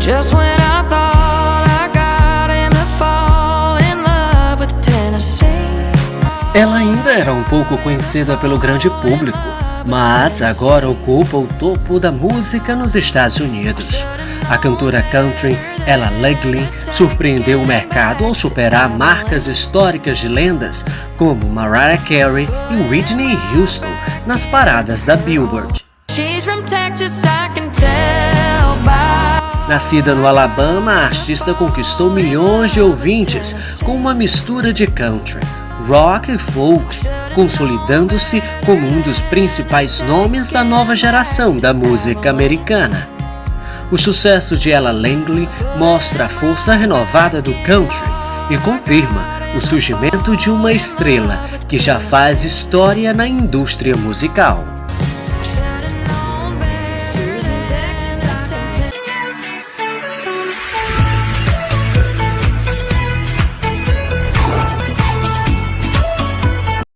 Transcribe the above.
Just when I thought I got him to fall in love with Tennessee. Ela ainda era um pouco conhecida pelo grande público, mas agora ocupa o topo da música nos Estados Unidos. A cantora country Ella Langley surpreendeu o mercado ao superar marcas históricas de lendas como Mariah Carey e Whitney Houston nas paradas da Billboard. She's from Texas, I can tell by... Nascida no Alabama, a artista conquistou milhões de ouvintes com uma mistura de country, rock e folk, consolidando-se como um dos principais nomes da nova geração da música americana. O sucesso de Ella Langley mostra a força renovada do country e confirma o surgimento de uma estrela que já faz história na indústria musical.